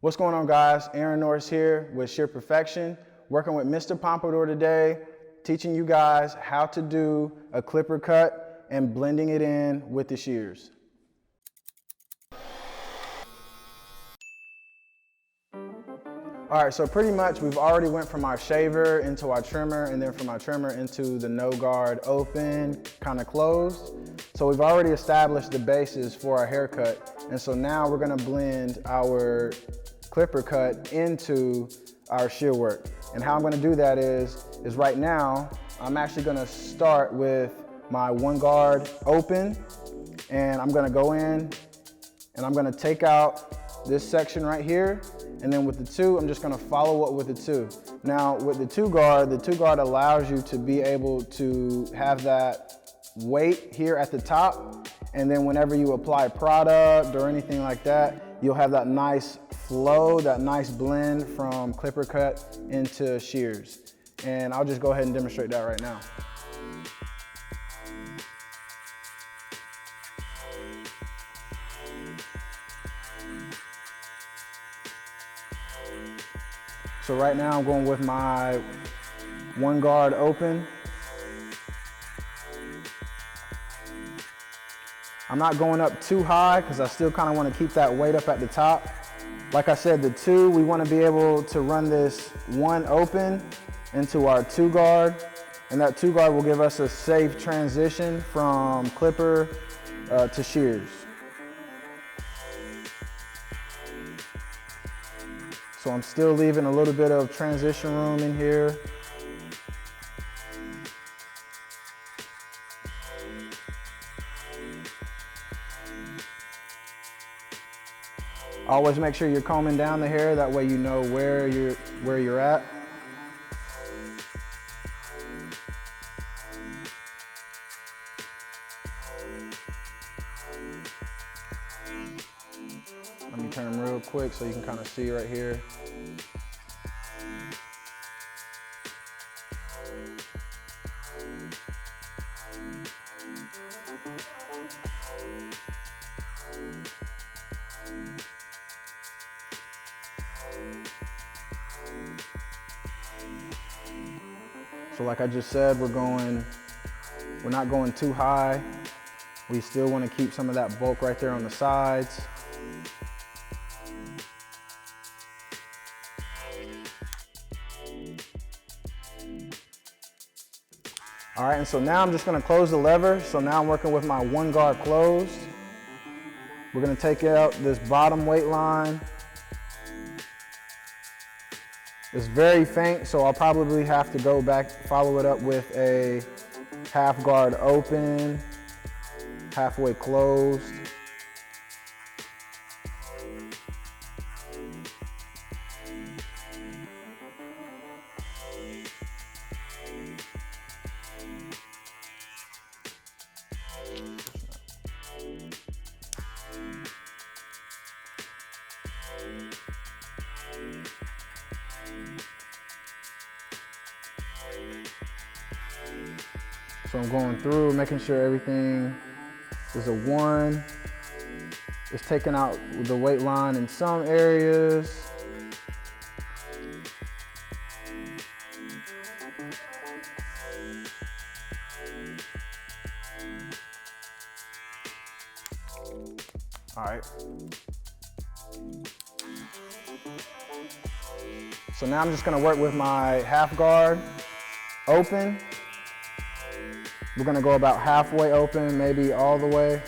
What's going on, guys? Aaron Norris here with Shear Perfection, working with Mr. Pompadour today, teaching you guys how to do a clipper cut and blending it in with the shears. All right, so pretty much we've already went from our shaver into our trimmer, and then from our trimmer into the no guard open, kind of closed. So we've already established the basis for our haircut. And so now we're gonna blend our clipper cut into our shear work. And how I'm gonna do that is right now, I'm actually gonna start with my one guard open, and I'm gonna go in and I'm gonna take out this section right here. And then with the two, I'm just gonna follow up with the two. Now with the two guard allows you to be able to have that weight here at the top. And then whenever you apply product or anything like that, you'll have that nice flow, that nice blend from clipper cut into shears. And I'll just go ahead and demonstrate that right now. So right now I'm going with my one guard open. I'm not going up too high because I still kind of want to keep that weight up at the top. Like I said, the two, we want to be able to run this one open into our two guard, and that two guard will give us a safe transition from clipper to shears. So I'm still leaving a little bit of transition room in here. Always make sure you're combing down the hair, that way you know where you're at. Let me turn them real quick so you can kind of see right here. So like I just said, we're not going too high. We still want to keep some of that bulk right there on the sides. All right, and so now I'm just gonna close the lever. So now I'm working with my one guard closed. We're gonna take out this bottom weight line. It's very faint, so I'll probably have to go back, follow it up with a half guard open, halfway closed. So I'm going through, making sure everything is a one. It's taking out the weight line in some areas. All right. So now I'm just gonna work with my half guard open. We're gonna go about halfway open, maybe all the way.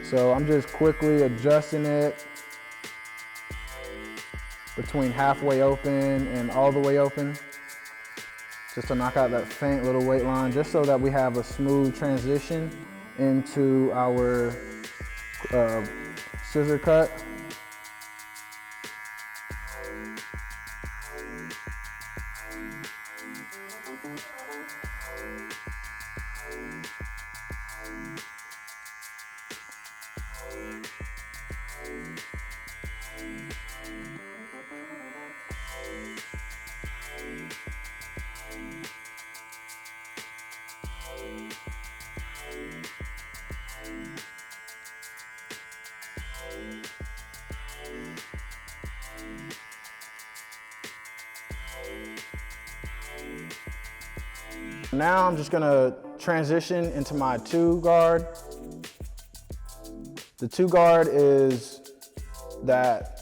So I'm just quickly adjusting it between halfway open and all the way open, just to knock out that faint little weight line, just so that we have a smooth transition into our scissor cut. Now I'm just gonna transition into my 2 guard. The 2 guard is that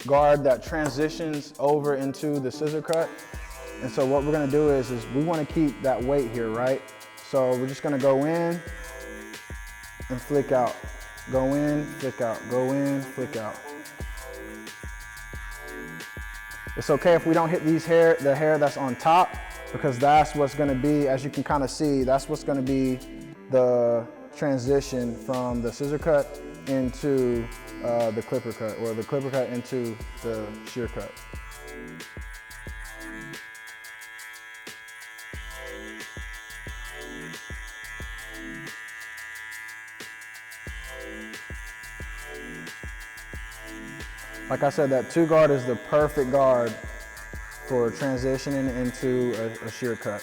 guard that transitions over into the scissor cut. And so what we're gonna do is we wanna keep that weight here, right? So we're just gonna go in and flick out. Go in, flick out, go in, flick out. It's okay if we don't hit the hair that's on top, because that's what's gonna be, as you can kind of see, that's what's gonna be the transition from the scissor cut into the clipper cut, or the clipper cut into the shear cut. Like I said, that 2 guard is the perfect guard for transitioning into a shear cut.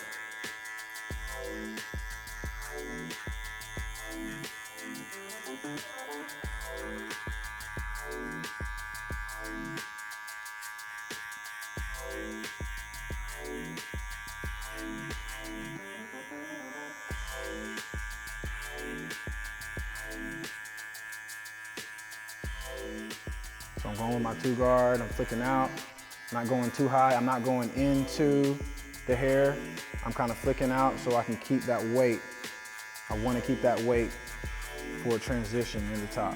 So I'm going with my 2 guard, I'm flicking out. I'm not going too high, I'm not going into the hair. I'm kind of flicking out so I can keep that weight. I want to keep that weight for a transition in the top.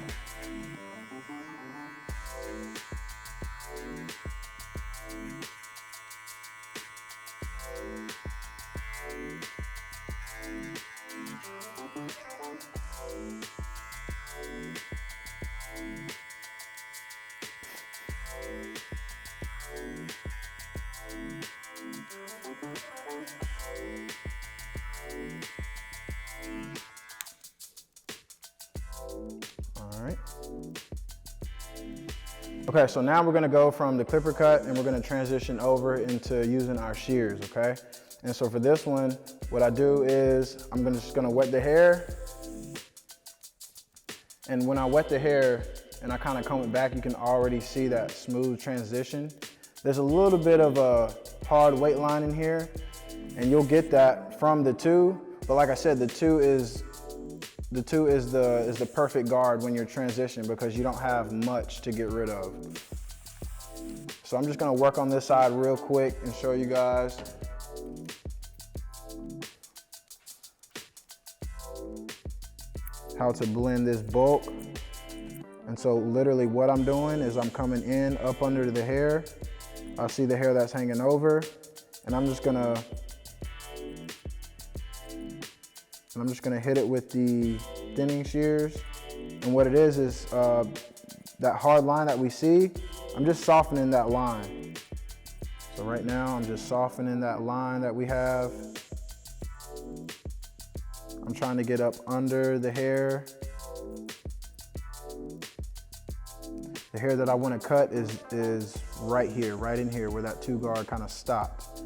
All right. Okay, so now we're gonna go from the clipper cut and we're gonna transition over into using our shears, okay? And so for this one, what I do is I'm just gonna wet the hair. And when I wet the hair and I kind of comb it back, you can already see that smooth transition. There's a little bit of a hard weight line in here, and you'll get that from the 2. But like I said, the 2 is the perfect guard when you're transitioning, because you don't have much to get rid of. So I'm just gonna work on this side real quick and show you guys. How to blend this bulk. And so literally what I'm doing is I'm coming in up under the hair. I see the hair that's hanging over, and I'm just gonna hit it with the thinning shears. And what it is that hard line that we see, I'm just softening that line. So right now I'm just softening that line that we have. I'm trying to get up under the hair. The hair that I want to cut is right here, right in here where that 2 guard kind of stopped.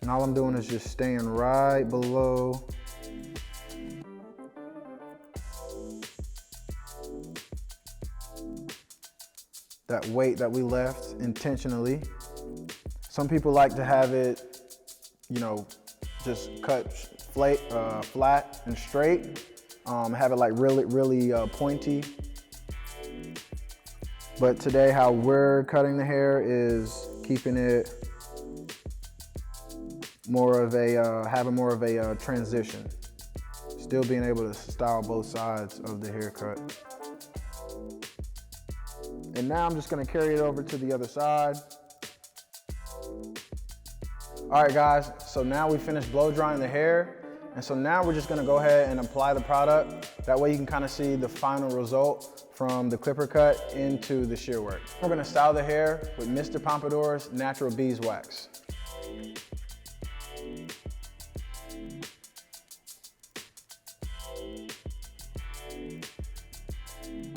And all I'm doing is just staying right below that weight that we left intentionally. Some people like to have it, you know, just cut flat and straight, have it like really pointy. But today how we're cutting the hair is keeping it more of a, having more of a transition. Still being able to style both sides of the haircut. And now I'm just gonna carry it over to the other side. All right guys, so now we finished blow drying the hair. And so now we're just gonna go ahead and apply the product. That way you can kind of see the final result from the clipper cut into the shear work. We're gonna style the hair with Mr. Pompadour's Natural Beeswax.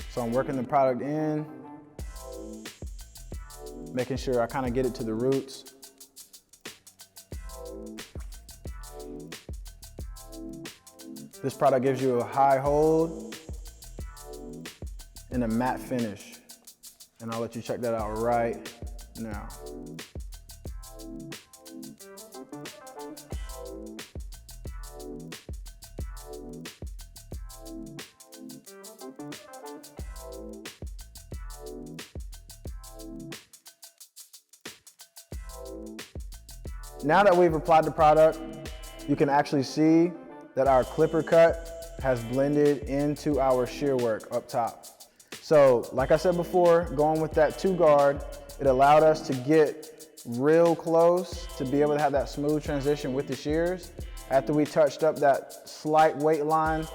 So I'm working the product in, making sure I kind of get it to the roots. This product gives you a high hold and a matte finish. And I'll let you check that out right now. Now that we've applied the product, you can actually see that our clipper cut has blended into our shear work up top. So, like I said before, going with that 2 guard, it allowed us to get real close to be able to have that smooth transition with the shears. After we touched up that slight weight line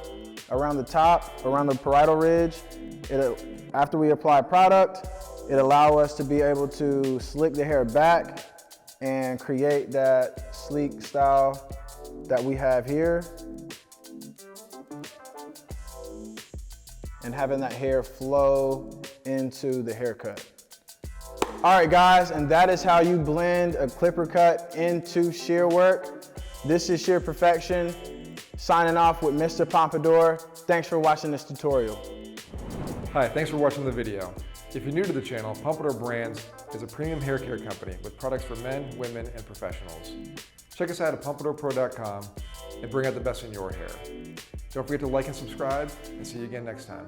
around the top, around the parietal ridge, after we apply product, it allowed us to be able to slick the hair back and create that sleek style that we have here. And having that hair flow into the haircut. All right, guys, and that is how you blend a clipper cut into shear work. This is Shear Perfection, signing off with Mr. Pompadour. Thanks for watching this tutorial. Hi, thanks for watching the video. If you're new to the channel, Pompadour Brands is a premium hair care company with products for men, women, and professionals. Check us out at pompadourpro.com and bring out the best in your hair. Don't forget to like and subscribe, and see you again next time.